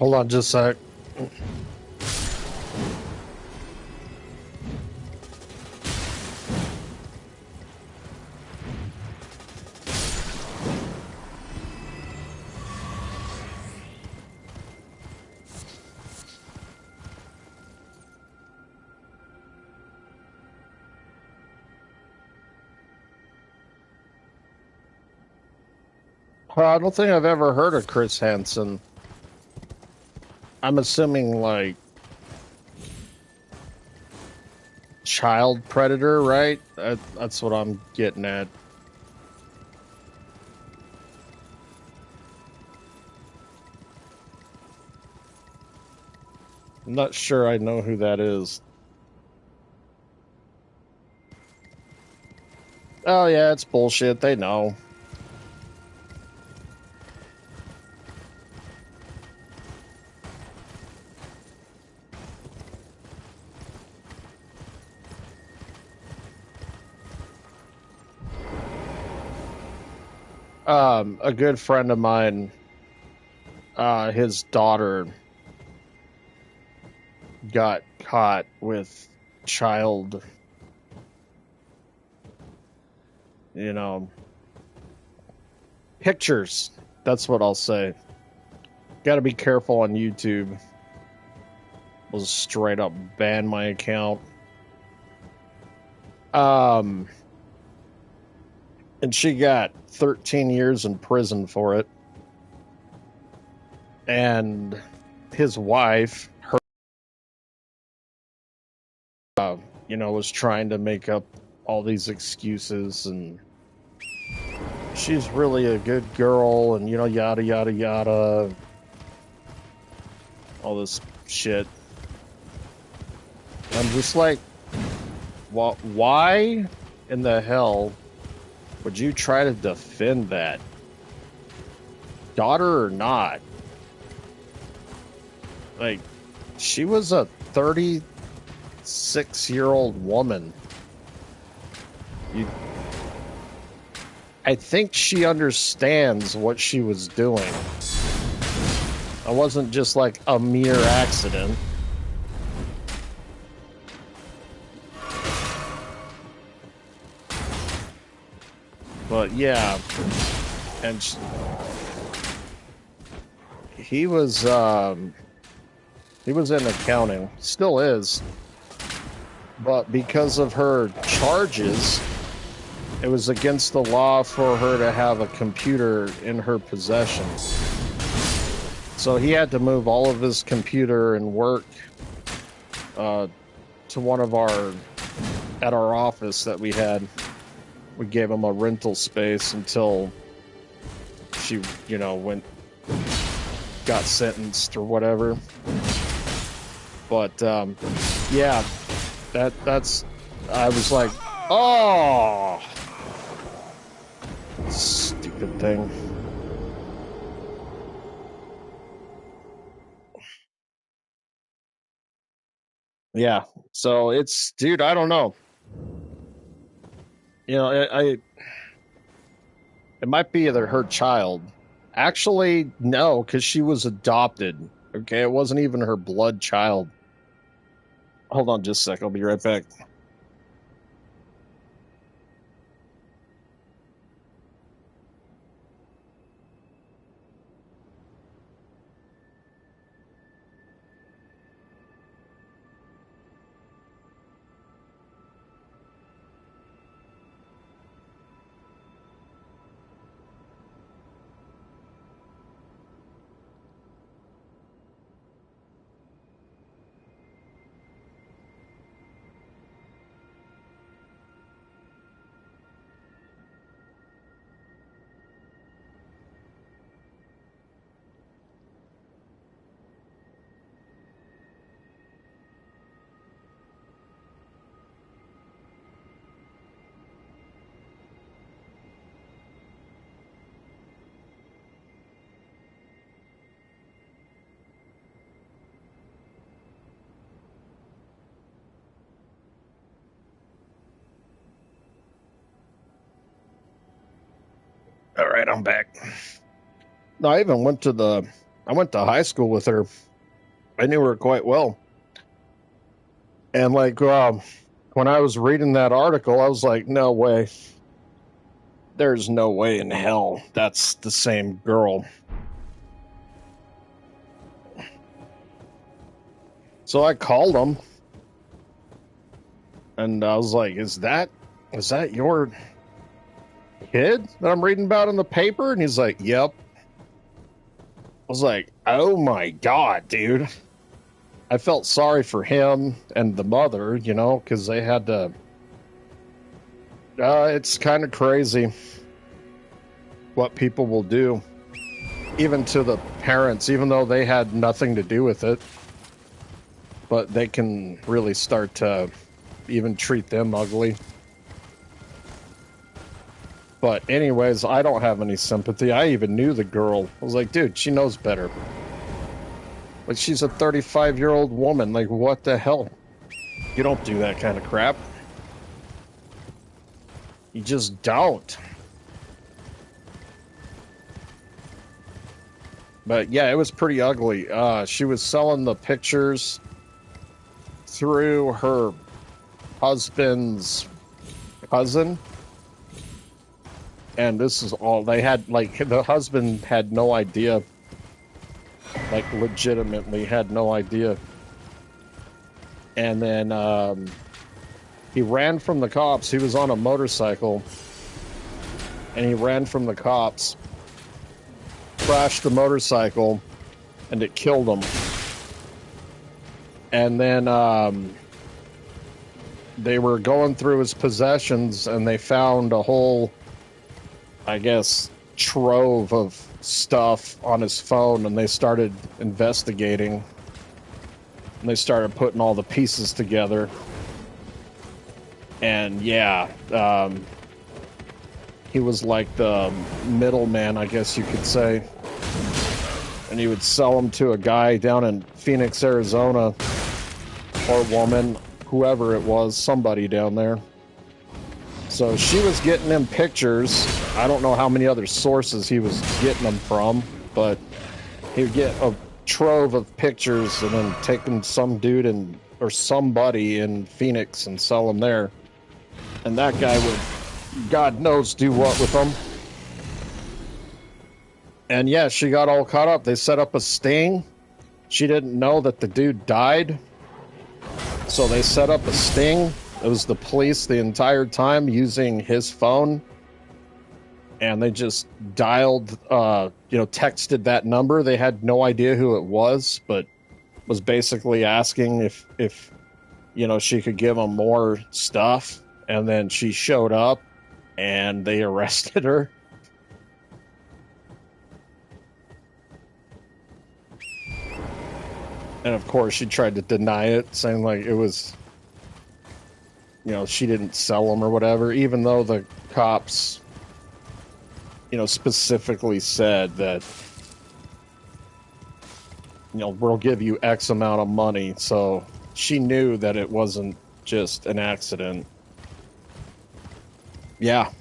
Hold on just a sec. I don't think I've ever heard of Chris Hansen. I'm assuming like child predator, right? That's what I'm getting at. I'm not sure I know who that is. Oh yeah, it's bullshit. They know. A good friend of mine, his daughter got caught with child, you know, pictures. That's what I'll say. Got to be careful on YouTube. Was straight up ban my account. Um, and she got 13 years in prison for it. And his wife, was trying to make up all these excuses, and she's really a good girl, and yada yada yada, all this shit. I'm just like, why in the hell would you try to defend that, daughter or not? Like, she was a 36-year-old woman. I think she understands what she was doing. It wasn't just like a mere accident. But yeah, and he was in accounting, still is, but because of her charges, it was against the law for her to have a computer in her possession. So he had to move all of his computer and work to at our office that we had. We gave him a rental space until she, got sentenced or whatever. But yeah, that's. I was like, oh, stupid thing. Yeah, so it's, dude, I don't know. It might be either her child. Actually, no, because she was adopted. Okay, it wasn't even her blood child. Hold on just a sec. I'll be right back. All right, I'm back. No, I even went to the I went to high school with her. I knew her quite well. And like, when I was reading that article, I was like, no way. There's no way in hell that's the same girl. So I called him and I was like, is that your kid that I'm reading about in the paper? And he's like, yep. I was like, oh my God, dude. I felt sorry for him and the mother, you know, because they had to. It's kind of crazy what people will do, even to the parents, even though they had nothing to do with it. But they can really start to even treat them ugly. But anyways, I don't have any sympathy. I even knew the girl. I was like, dude, she knows better. Like, she's a 35-year-old woman. Like, what the hell? You don't do that kind of crap. You just don't. But yeah, it was pretty ugly. She was selling the pictures through her husband's cousin. And this is all they had. Like, the husband had no idea. Like, legitimately had no idea. And then he ran from the cops. He was on a motorcycle. And he ran from the cops. Crashed the motorcycle. And it killed him. And then they were going through his possessions. And they found a whole, I guess, trove of stuff on his phone, and they started investigating, and they started putting all the pieces together. And yeah, he was like the middleman, I guess you could say, and he would sell them to a guy down in Phoenix, Arizona, or woman, whoever it was, somebody down there. So she was getting them pictures. I don't know how many other sources he was getting them from, but he would get a trove of pictures and then take them to some dude or somebody in Phoenix and sell them there. And that guy would, God knows, do what with them. And yeah, she got all caught up. They set up a sting. She didn't know that the dude died. So they set up a sting. It was the police the entire time using his phone. And they just dialed, texted that number. They had no idea who it was, but was basically asking if she could give them more stuff. And then she showed up and they arrested her. And of course she tried to deny it, saying like it was, she didn't sell them or whatever, even though the cops, specifically said that, we'll give you X amount of money. So she knew that it wasn't just an accident. Yeah.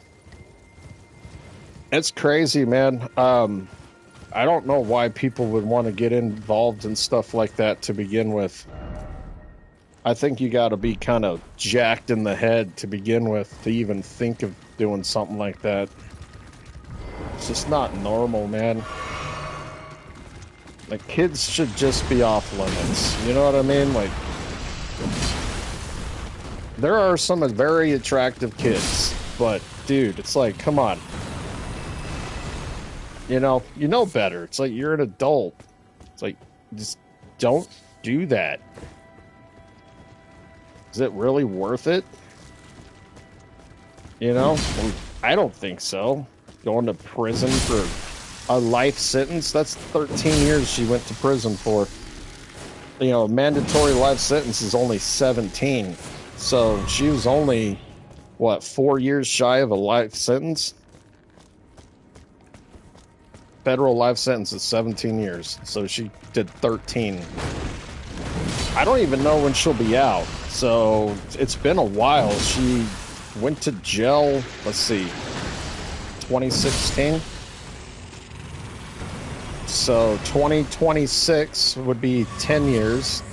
It's crazy, man. I don't know why people would want to get involved in stuff like that to begin with. I think you got to be kind of jacked in the head to begin with to even think of doing something like that. It's just not normal, man. Like, kids should just be off limits. You know what I mean? Like, there are some very attractive kids, but dude, it's like, come on. You know better. It's like, you're an adult. It's like, just don't do that. Is it really worth it? I don't think so. Going to prison for a life sentence, that's 13 years she went to prison for. A mandatory life sentence is only 17. So she was only, 4 years shy of a life sentence? Federal life sentence is 17 years. So she did 13. I don't even know when she'll be out. So it's been a while. She went to jail, let's see, 2016. So 2026 would be 10 years.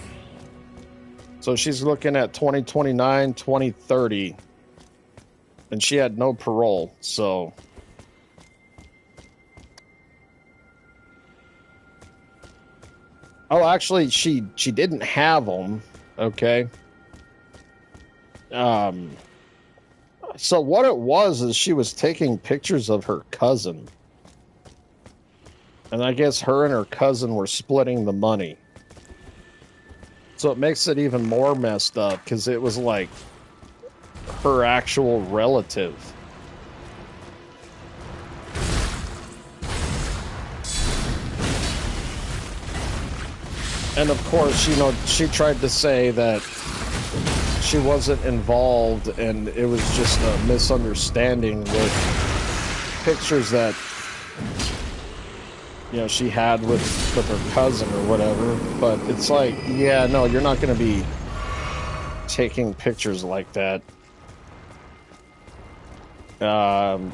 So she's looking at 2029, 2030. And she had no parole, so... Oh, actually, she didn't have them, okay? So what it was is she was taking pictures of her cousin. And I guess her and her cousin were splitting the money. So it makes it even more messed up, because it was like her actual relative. And of course, you know, she tried to say that she wasn't involved and it was just a misunderstanding with pictures that, you know, she had with her cousin or whatever. But it's like, yeah, no, you're not going to be taking pictures like that. And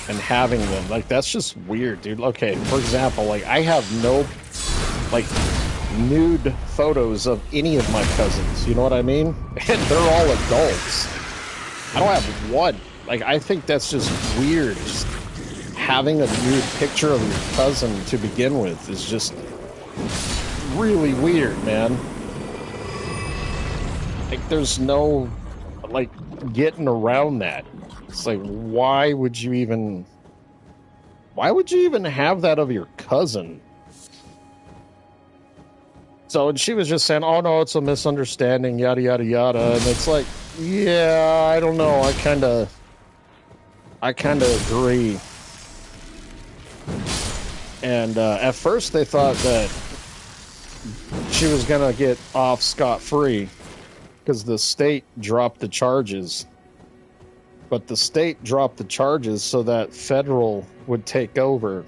having them. Like, that's just weird, dude. Okay, for example, like, I have no, like, nude photos of any of my cousins. You know what I mean? And they're all adults. I don't have one. Like, I think that's just weird. Just having a nude picture of your cousin to begin with is just really weird, man. Like, there's no, like, getting around that. It's like, why would you even have that of your cousin? So, and she was just saying, oh no, it's a misunderstanding, yada, yada, yada. And it's like, yeah, I don't know. I kind of agree. And at first they thought that she was going to get off scot-free because the state dropped the charges. But the state dropped the charges so that federal would take over.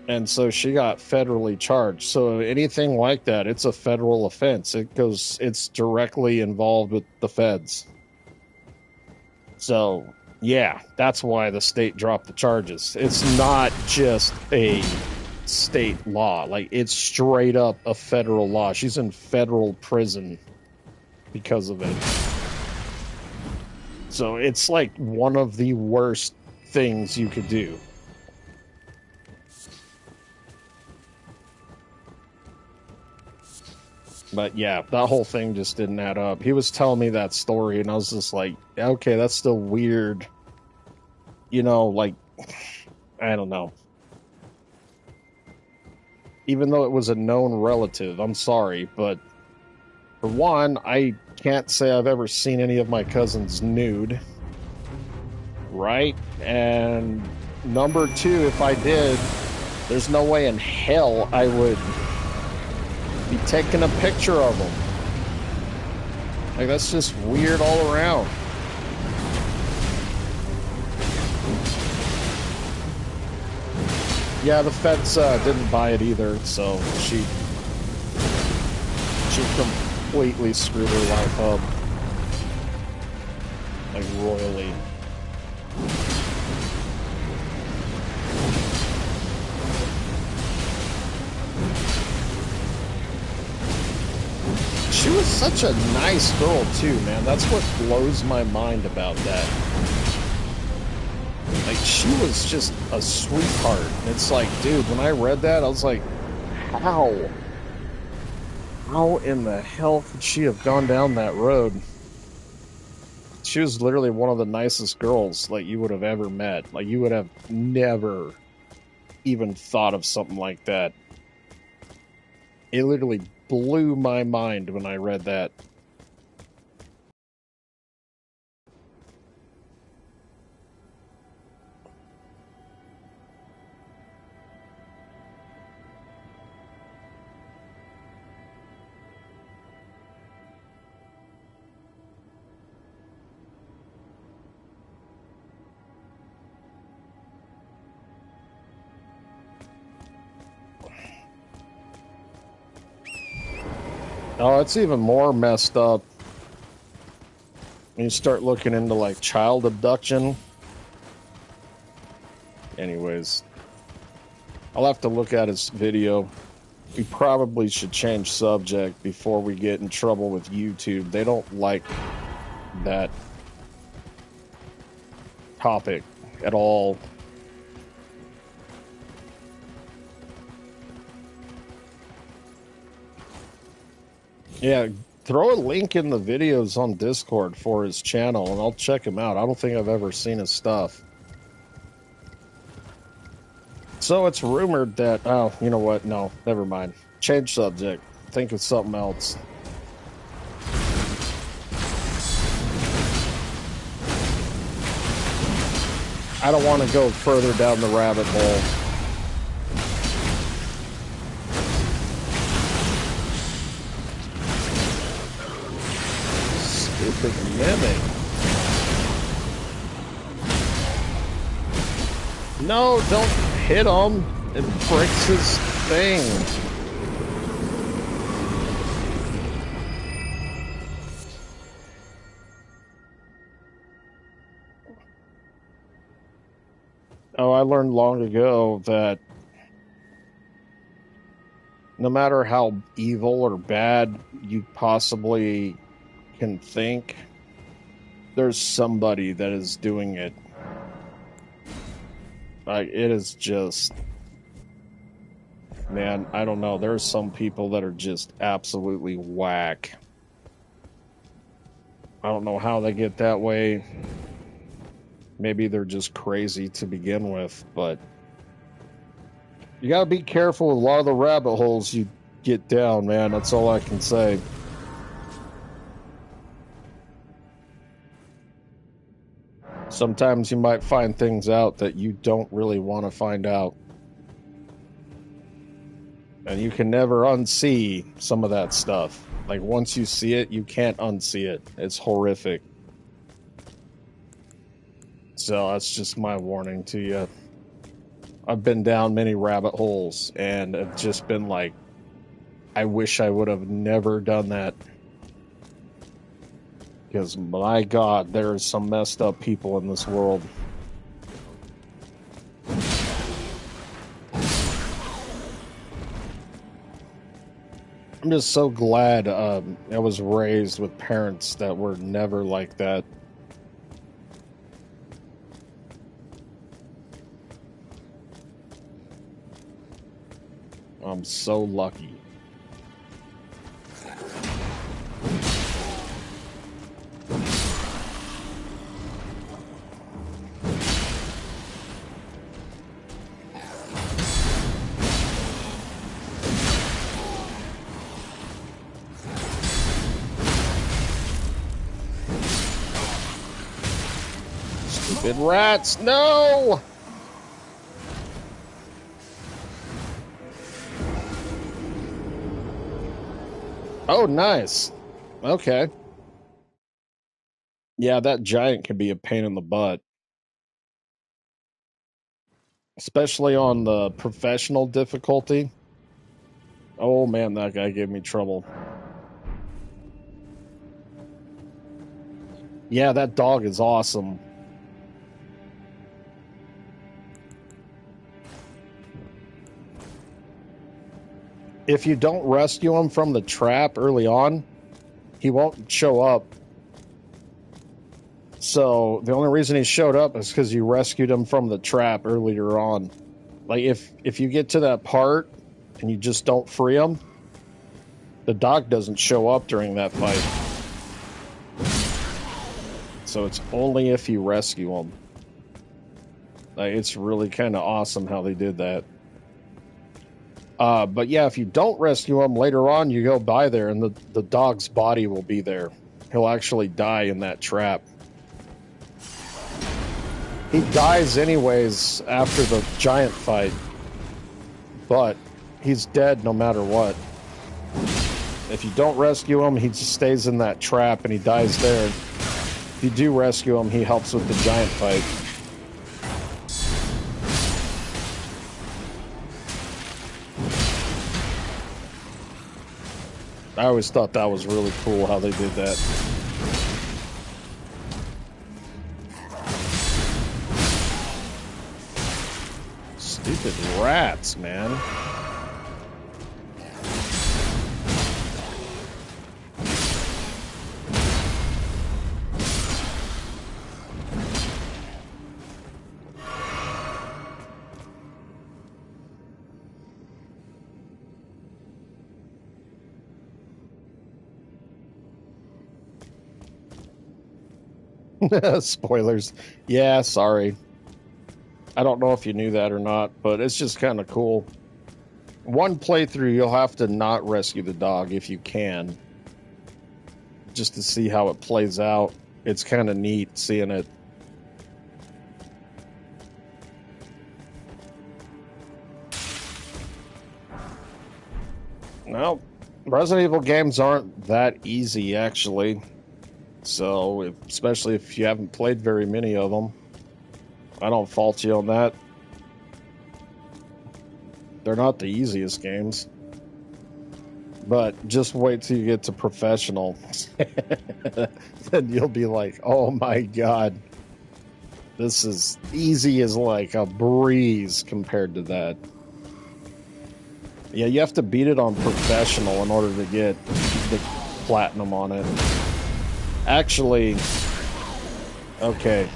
And so she got federally charged. So anything like that, it's a federal offense. It's directly involved with the feds. So, yeah, that's why the state dropped the charges. It's not just a state law. Like, it's straight up a federal law. She's in federal prison because of it. So it's like one of the worst things you could do. But yeah, that whole thing just didn't add up. He was telling me that story, and I was just like, okay, that's still weird. You know, like, I don't know. Even though it was a known relative, I'm sorry, but for one, I can't say I've ever seen any of my cousins nude. Right? And number two, if I did, there's no way in hell I would be taking a picture of them. Like, that's just weird all around. Yeah, the feds didn't buy it either, so she completely screwed her life up. Like, royally. She was such a nice girl, too, man. That's what blows my mind about that. Like, she was just a sweetheart. It's like, dude, when I read that, I was like, how? How in the hell could she have gone down that road? She was literally one of the nicest girls, like, you would have ever met. Like, you would have never even thought of something like that. It literally blew my mind when I read that. Oh, it's even more messed up when you start looking into, like, child abduction. Anyways, I I'll have to look at his video. We probably should change subject before we get in trouble with YouTube. They don't like that topic at all. Yeah, throw a link in the videos on Discord for his channel, and I'll check him out. I don't think I've ever seen his stuff. So it's rumored that, oh, you know what? No, never mind. Change subject. Think of something else. I don't want to go further down the rabbit hole. Stupid mimic. No, don't hit him. It breaks his thing. Oh, I learned long ago that no matter how evil or bad you possibly can think, there's somebody that is doing it. Like, it is just, man, I don't know. There's some people that are just absolutely whack. I don't know how they get that way. Maybe they're just crazy to begin with, but you gotta be careful with a lot of the rabbit holes you get down, man. That's all I can say. Sometimes you might find things out that you don't really want to find out. And you can never unsee some of that stuff. Like, once you see it, you can't unsee it. It's horrific. So that's just my warning to you. I've been down many rabbit holes, and I've just been like, I wish I would have never done that. Because, my God, there are some messed up people in this world. I'm just so glad I was raised with parents that were never like that. I'm so lucky. Stupid rats, no! Oh, nice. Okay. Yeah, that giant can be a pain in the butt. Especially on the professional difficulty. Oh, man, that guy gave me trouble. Yeah, that dog is awesome. If you don't rescue him from the trap early on, he won't show up. So the only reason he showed up is because you rescued him from the trap earlier on. Like, if you get to that part and you just don't free him, the dog doesn't show up during that fight. So it's only if you rescue him. Like, it's really kind of awesome how they did that. But yeah, if you don't rescue him later on, you go by there and the dog's body will be there. He'll actually die in that trap. He dies anyways after the giant fight, but he's dead no matter what. If you don't rescue him, he just stays in that trap and he dies there. If you do rescue him, he helps with the giant fight. I always thought that was really cool how they did that. Stupid rats, man. Spoilers. Yeah, sorry. I don't know if you knew that or not, but it's just kind of cool. One playthrough, you'll have to not rescue the dog if you can, just to see how it plays out. It's kind of neat seeing it. No, Resident Evil games aren't that easy, actually. So, especially if you haven't played very many of them, I don't fault you on that. They're not the easiest games. But just wait till you get to professional. Then you'll be like, oh my god. This is easy as like a breeze compared to that. Yeah, you have to beat it on professional in order to get the platinum on it. Actually, okay.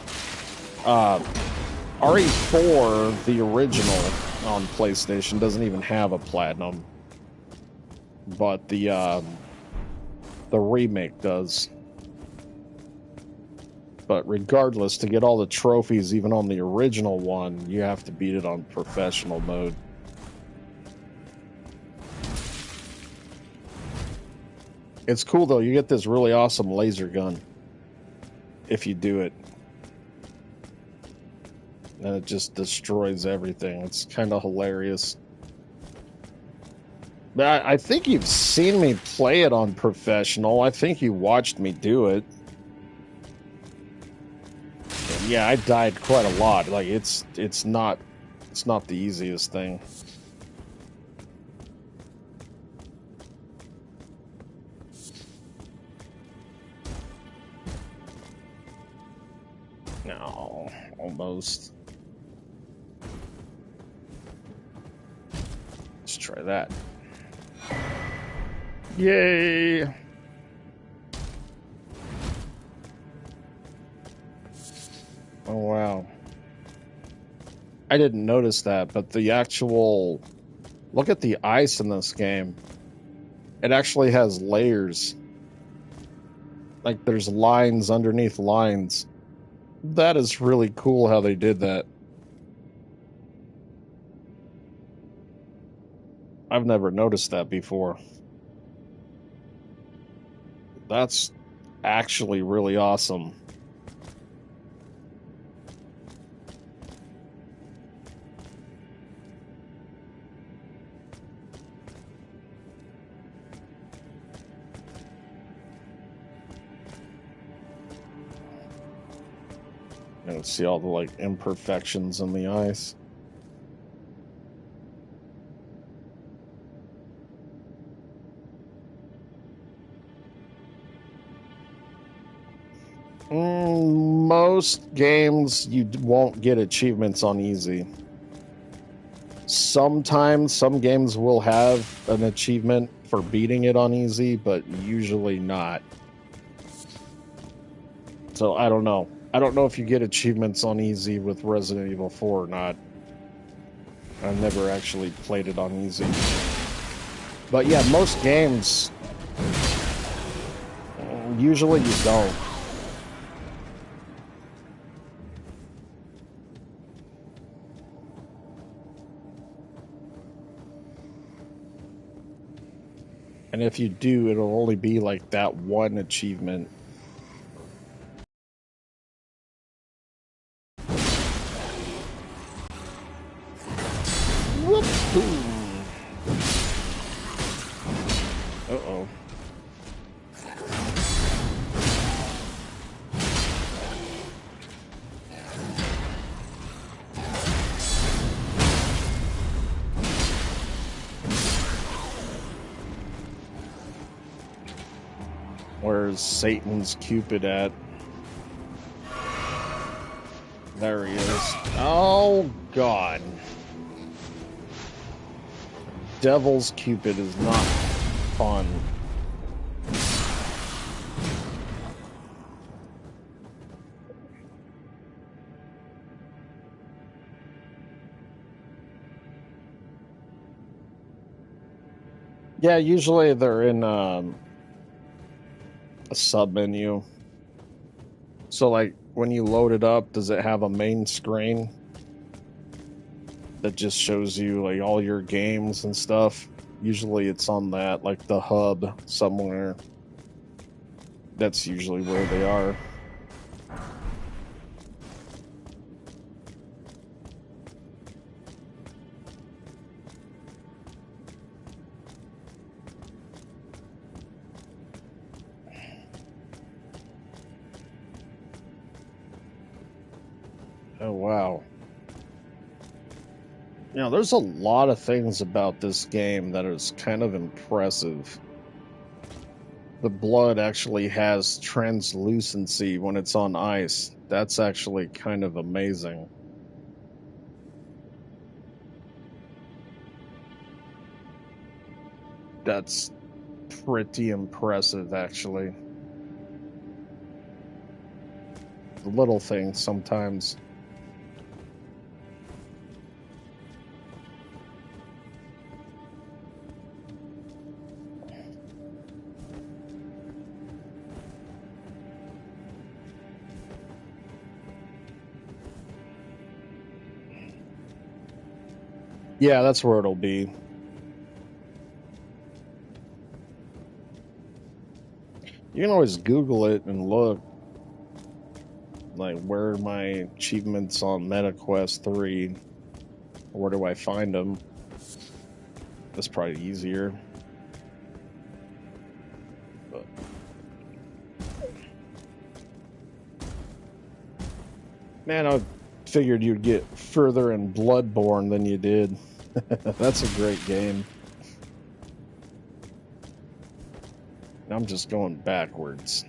RE4, the original on PlayStation, doesn't even have a platinum. But the remake does. But regardless, to get all the trophies, even on the original one, you have to beat it on professional mode. It's cool, though. You get this really awesome laser gun if you do it. And it just destroys everything. It's kind of hilarious. But I think you've seen me play it on professional. I think you watched me do it. And yeah, I died quite a lot. Like it's not the easiest thing. No, almost. Let's try that. Yay! Oh, wow. I didn't notice that, but the actual... Look at the ice in this game. It actually has layers. Like, there's lines underneath lines. That is really cool how they did that. I've never noticed that before. That's actually really awesome. And see all the like imperfections in the ice. Most games you won't get achievements on easy. Sometimes some games will have an achievement for beating it on easy, but usually not. So I don't know. I don't know if you get achievements on easy with Resident Evil 4 or not. I've never actually played it on easy. But yeah, most games, usually you don't. And if you do, it'll only be like that one achievement. Uh-oh. Where's Satan's Cupid at? There he is. Oh, God. Devil's Cupid is not fun. Yeah, usually they're in a sub menu. So, like, when you load it up, does it have a main screen that just shows you like all your games and stuff? Usually it's on that, like the hub somewhere. That's usually where they are. Oh, wow. You know, there's a lot of things about this game that is kind of impressive. The blood actually has translucency when it's on ice. That's actually kind of amazing. That's pretty impressive, actually. The little things sometimes. Yeah, that's where it'll be. You can always Google it and look, like, where are my achievements on MetaQuest 3? Where do I find them? That's probably easier. But man, I figured you'd get further in Bloodborne than you did. That's a great game. I'm just going backwards.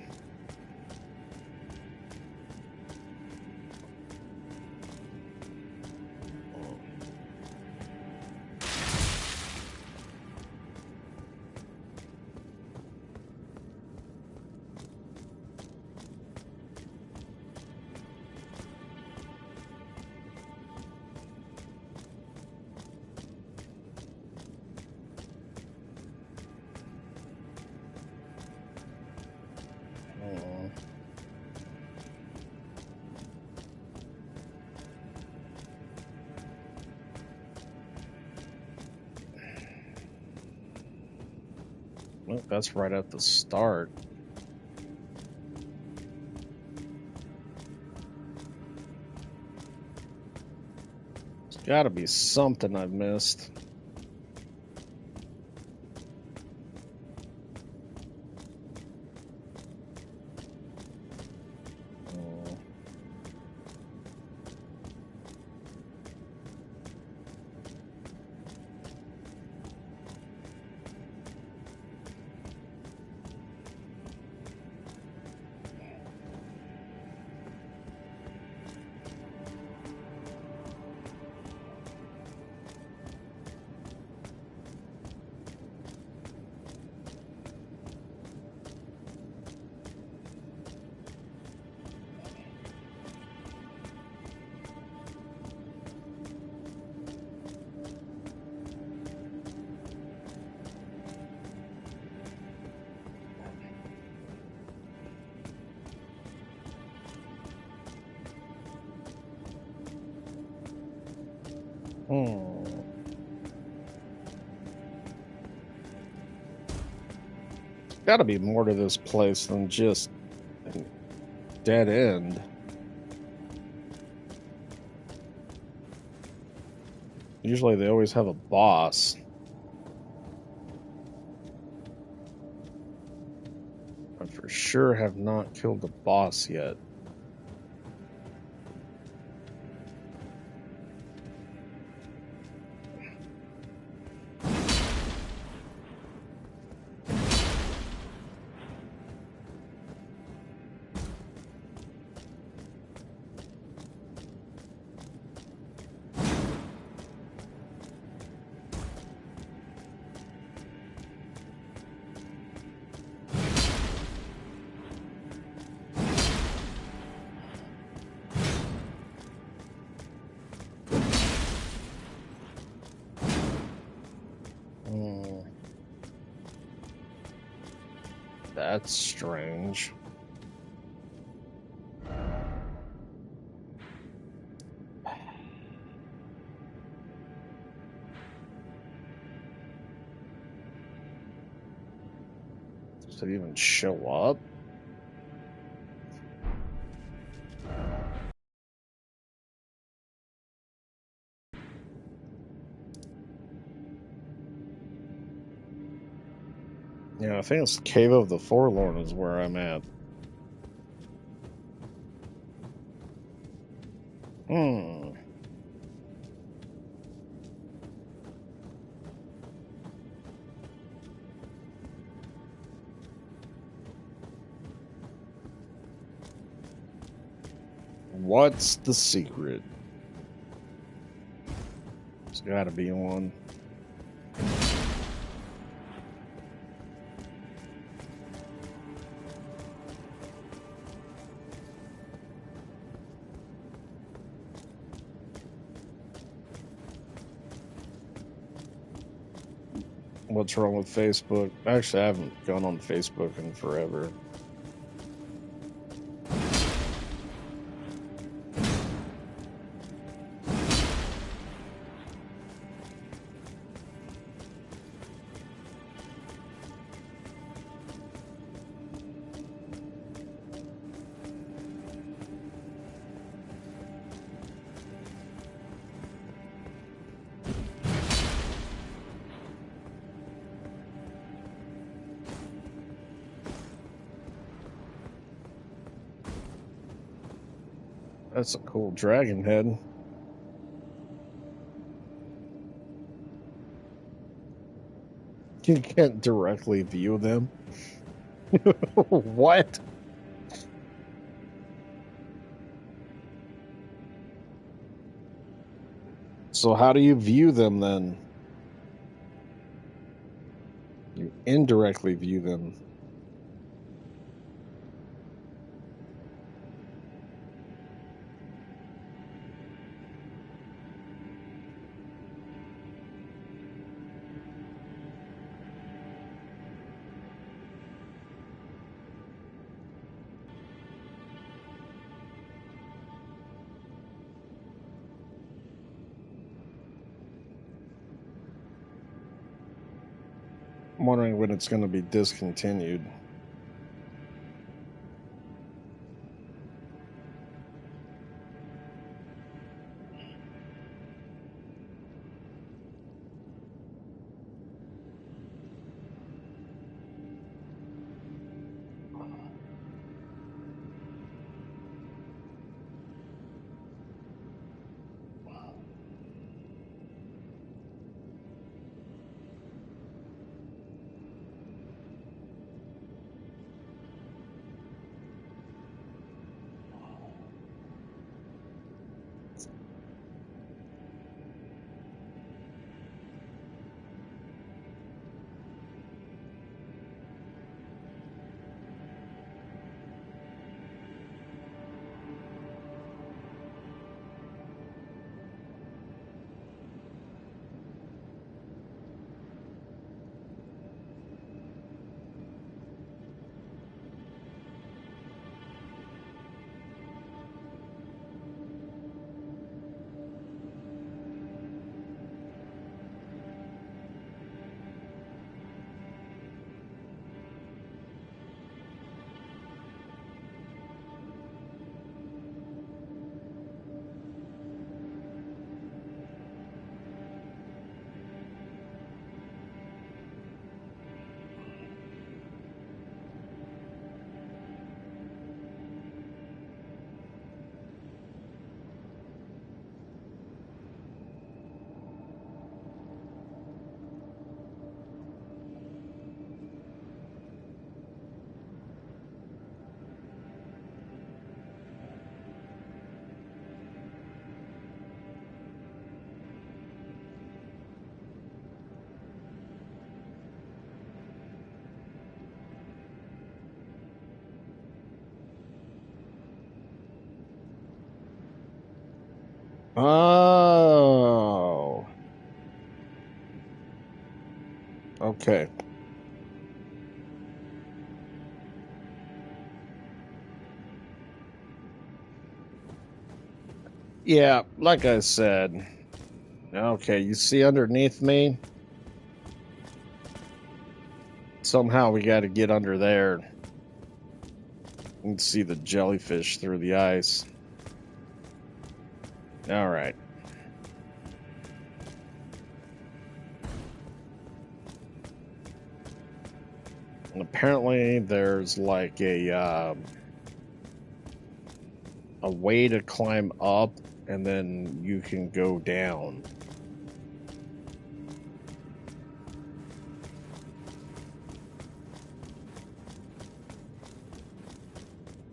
Well, that's right at the start. There's gotta be something I've missed. Gotta be more to this place than just a dead end. Usually they always have a boss. I for sure have not killed the boss yet. That's strange. Does it even show up? Yeah, I think it's Cave of the Forlorn is where I'm at. Hmm. What's the secret? There's gotta be one. What's wrong with Facebook? Actually, I haven't gone on Facebook in forever. That's a cool dragon head. You can't directly view them. What? So how do you view them then? You indirectly view them. I'm wondering when it's going to be discontinued. Oh. Okay. Yeah, like I said. Okay, you see underneath me? Somehow we got to get under there and see the jellyfish through the ice. All right. And apparently there's like a way to climb up and then you can go down.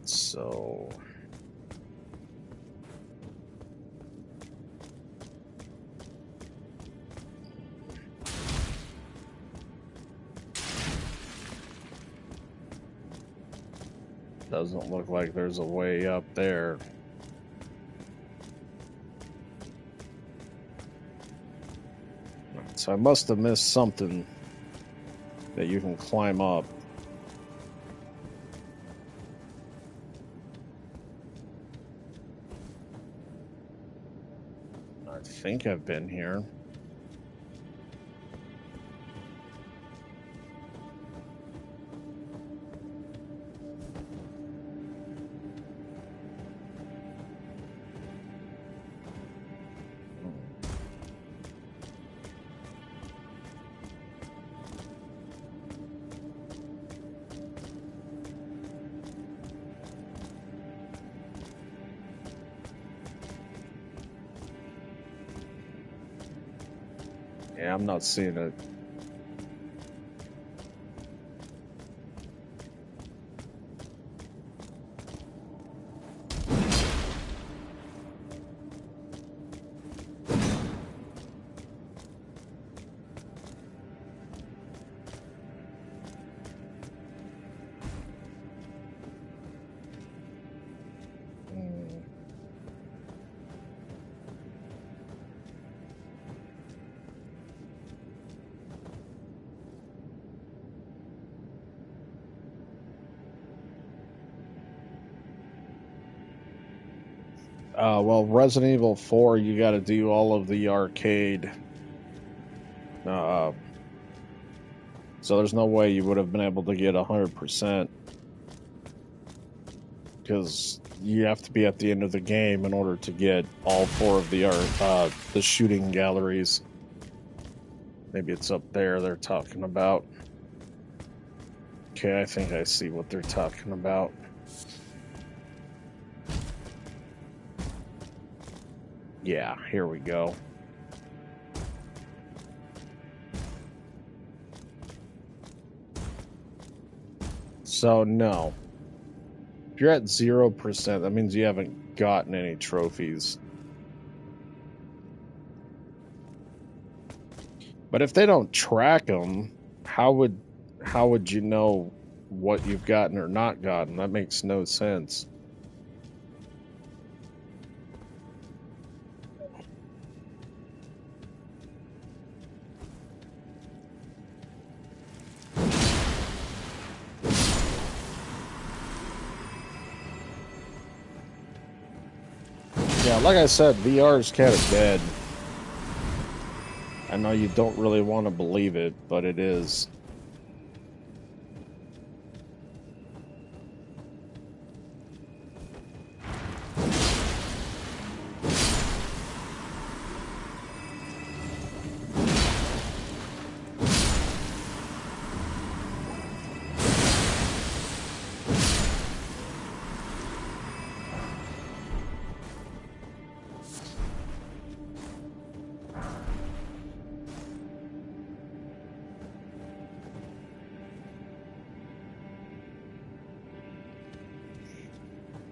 So doesn't look like there's a way up there. So I must have missed something that you can climb up. I think I've been here. Yeah, I'm not seeing it. Well, Resident Evil 4, you got to do all of the arcade. So there's no way you would have been able to get 100% because you have to be at the end of the game in order to get all 4 of the shooting galleries. Maybe it's up there they're talking about. Okay, I think I see what they're talking about. Yeah, here we go. So, no. If you're at 0%, that means you haven't gotten any trophies. But if they don't track them, how would you know what you've gotten or not gotten? That makes no sense. Yeah, like I said, VR is kind of dead. I know you don't really want to believe it, but it is.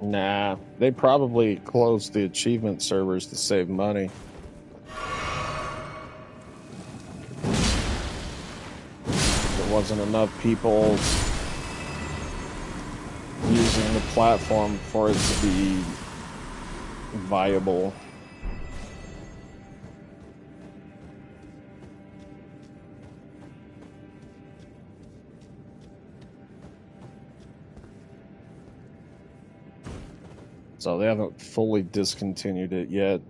Nah, they probably closed the achievement servers to save money. There wasn't enough people using the platform for it to be viable. So they haven't fully discontinued it yet.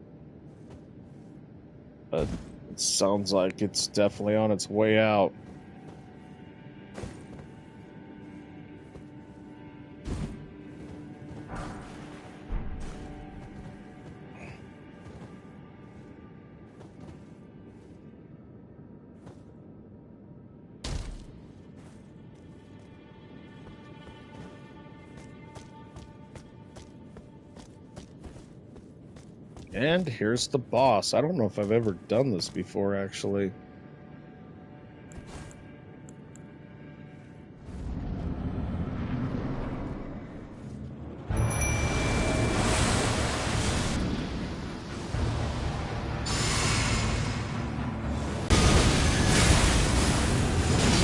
But it sounds like it's definitely on its way out. And here's the boss. I don't know if I've ever done this before, actually.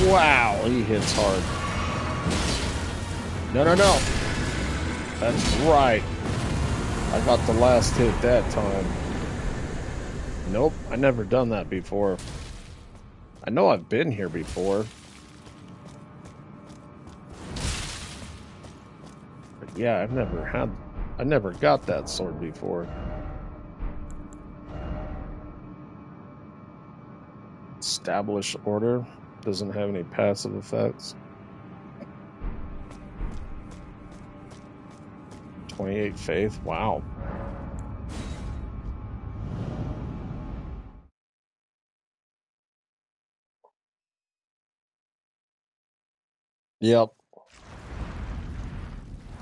Wow, he hits hard. No, no, no. That's right. I got the last hit that time. Nope, I never done that before. I know I've been here before. But yeah, I never got that sword before. Establish order. Doesn't have any passive effects. 28 faith. Wow. Yep.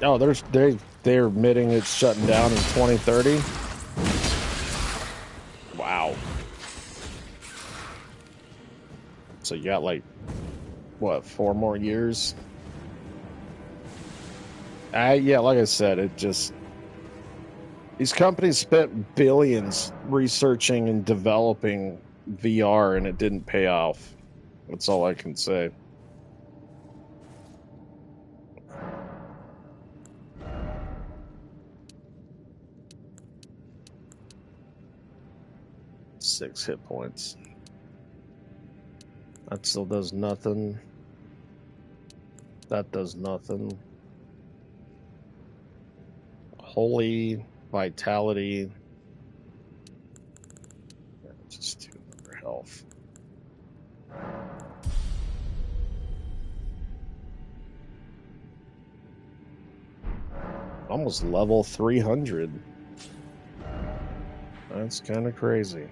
Oh, they're admitting it's shutting down in 2030. Wow. So you got like what, 4 more years? Yeah, like I said, it just these companies spent billions researching and developing VR and it didn't pay off. That's all I can say. Six hit points. That still does nothing. That does nothing. Holy vitality. Just 200 health. Almost level 300. That's kind of crazy.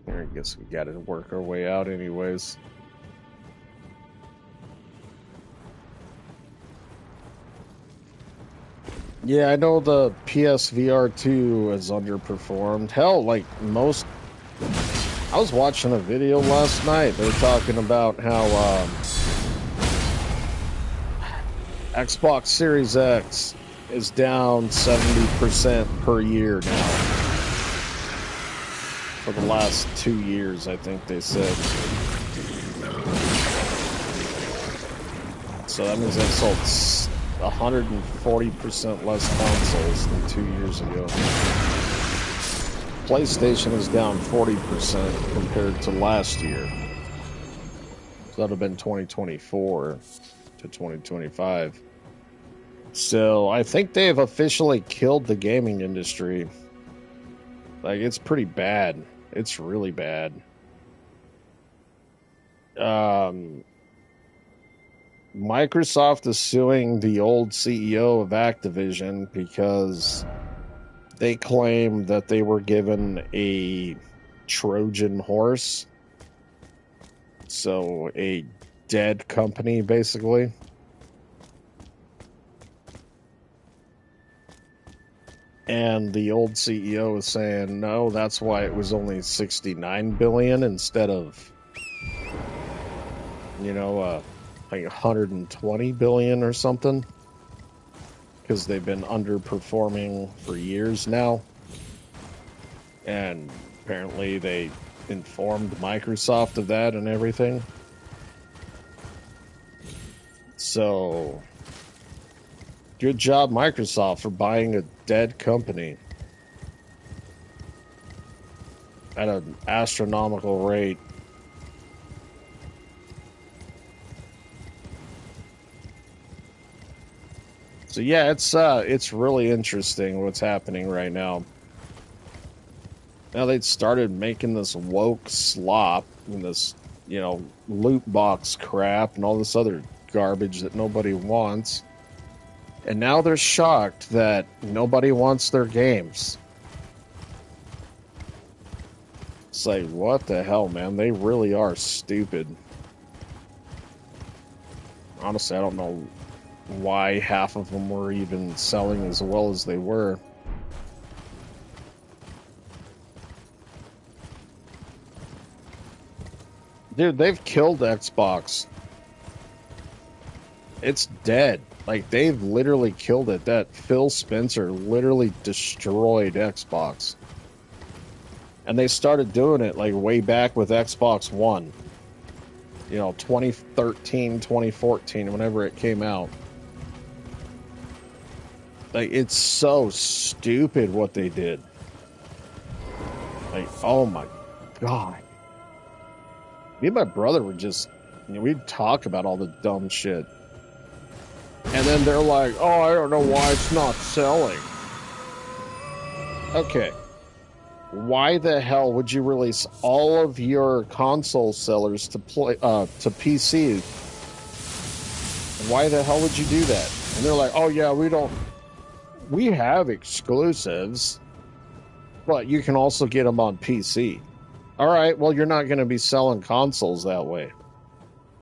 I guess we got to work our way out anyways. Yeah, I know the PSVR 2 has underperformed. Hell, like most... I was watching a video last night. They were talking about how Xbox Series X is down 70% per year now. For the last 2 years, I think they said. So that means they've sold 140% less consoles than 2 years ago. PlayStation is down 40% compared to last year. So that would have been 2024 to 2025. So I think they've officially killed the gaming industry. Like, it's pretty bad. It's really bad. Microsoft is suing the old CEO of Activision because they claim that they were given a Trojan horse. So a dead company, basically. And the old CEO is saying, no, that's why it was only 69 billion instead of, like 120 billion or something. Because they've been underperforming for years now. And apparently they informed Microsoft of that and everything. So, good job, Microsoft, for buying a dead company at an astronomical rate. So yeah, it's really interesting what's happening right now. Now they started making this woke slop and this, loot box crap and all this other garbage that nobody wants. And now they're shocked that nobody wants their games. It's like, what the hell, man? They really are stupid. Honestly, I don't know why half of them were even selling as well as they were. Dude, they've killed Xbox. It's dead. Like, they've literally killed it. That Phil Spencer literally destroyed Xbox. And they started doing it, like, way back with Xbox One. 2013, 2014, whenever it came out. Like, it's so stupid what they did. Like, oh my God. Me and my brother were just, we'd talk about all the dumb shit. And then they're like, oh, I don't know why it's not selling. Okay. Why the hell would you release all of your console sellers to PC? Why the hell would you do that? And they're like, oh yeah, we have exclusives, but you can also get them on PC. All right, well, you're not going to be selling consoles that way.